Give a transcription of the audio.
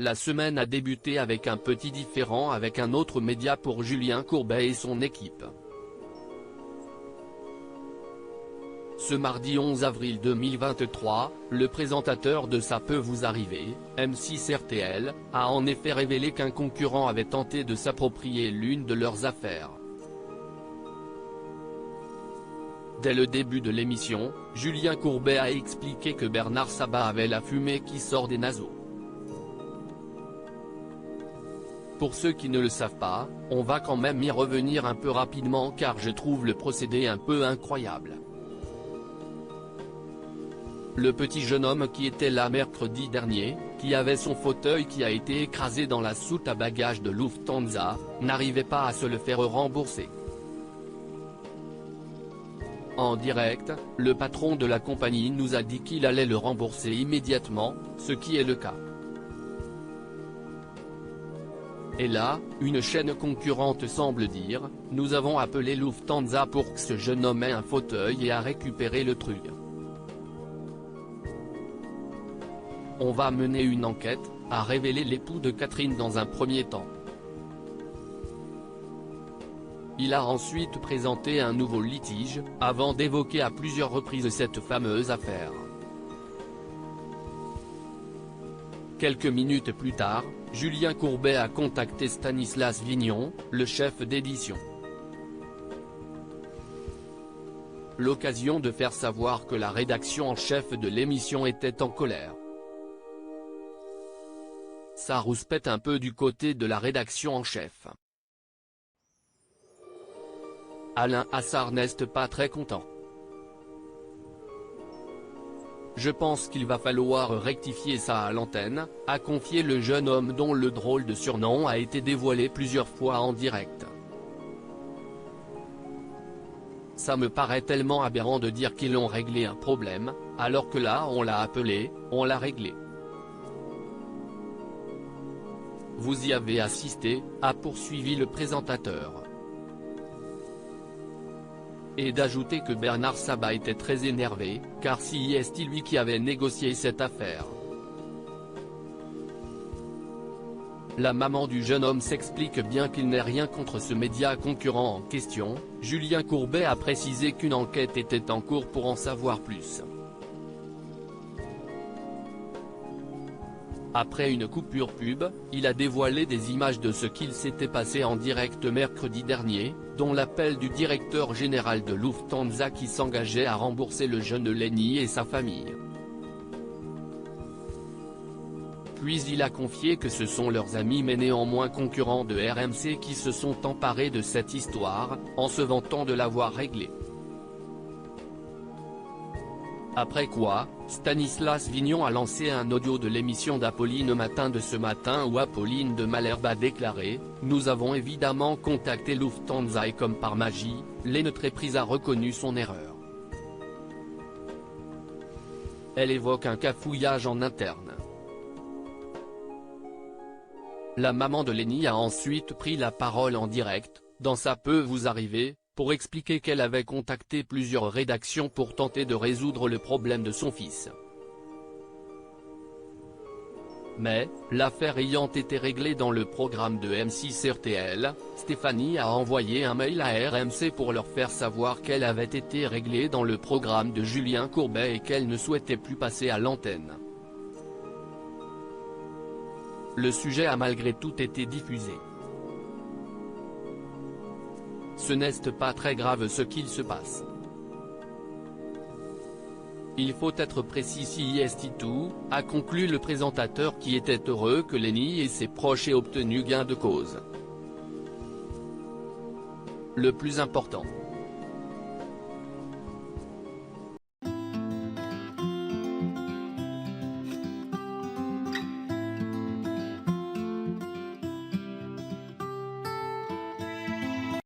La semaine a débuté avec un petit différend avec un autre média pour Julien Courbet et son équipe. Ce mardi 11 avril 2023, le présentateur de Ça peut vous arriver, M6 RTL, a en effet révélé qu'un concurrent avait tenté de s'approprier l'une de leurs affaires. Dès le début de l'émission, Julien Courbet a expliqué que Bernard Sabat avait la fumée qui sort des naseaux. Pour ceux qui ne le savent pas, on va quand même y revenir un peu rapidement car je trouve le procédé un peu incroyable. Le petit jeune homme qui était là mercredi dernier, qui avait son fauteuil qui a été écrasé dans la soute à bagages de Lufthansa, n'arrivait pas à se le faire rembourser. En direct, le patron de la compagnie nous a dit qu'il allait le rembourser immédiatement, ce qui est le cas. Et là, une chaîne concurrente semble dire « Nous avons appelé Lufthansa pour que ce jeune homme ait un fauteuil et a récupéré le truc. On va mener une enquête », a révélé l'époux de Catherine dans un premier temps. Il a ensuite présenté un nouveau litige, avant d'évoquer à plusieurs reprises cette fameuse affaire. Quelques minutes plus tard, Julien Courbet a contacté Stanislas Vignon, le chef d'édition. L'occasion de faire savoir que la rédaction en chef de l'émission était en colère. Ça rouspète un peu du côté de la rédaction en chef. Alain Assard n'est pas très content. Je pense qu'il va falloir rectifier ça à l'antenne, a confié le jeune homme dont le drôle de surnom a été dévoilé plusieurs fois en direct. Ça me paraît tellement aberrant de dire qu'ils ont réglé un problème, alors que là on l'a appelé, on l'a réglé. Vous y avez assisté, a poursuivi le présentateur. Et d'ajouter que Bernard Sabat était très énervé, car c'est lui qui avait négocié cette affaire. La maman du jeune homme s'explique bien qu'il n'est rien contre ce média concurrent en question. Julien Courbet a précisé qu'une enquête était en cours pour en savoir plus. Après une coupure pub, il a dévoilé des images de ce qu'il s'était passé en direct mercredi dernier, dont l'appel du directeur général de Lufthansa qui s'engageait à rembourser le jeune Lenny et sa famille. Puis il a confié que ce sont leurs amis mais néanmoins concurrents de RMC qui se sont emparés de cette histoire, en se vantant de l'avoir réglée. Après quoi, Stanislas Vignon a lancé un audio de l'émission d'Apolline Matin de ce matin où Apolline de Malherbe a déclaré « Nous avons évidemment contacté Lufthansa et comme par magie, l'entreprise a reconnu son erreur ». Elle évoque un cafouillage en interne. La maman de Lenny a ensuite pris la parole en direct, dans Ça peut vous arriver, pour expliquer qu'elle avait contacté plusieurs rédactions pour tenter de résoudre le problème de son fils. Mais, l'affaire ayant été réglée dans le programme de M6 RTL, Stéphanie a envoyé un mail à RMC pour leur faire savoir qu'elle avait été réglée dans le programme de Julien Courbet et qu'elle ne souhaitait plus passer à l'antenne. Le sujet a malgré tout été diffusé. Ce n'est pas très grave ce qu'il se passe. Il faut être précis si tout, a conclu le présentateur qui était heureux que Lenny et ses proches aient obtenu gain de cause. Le plus important.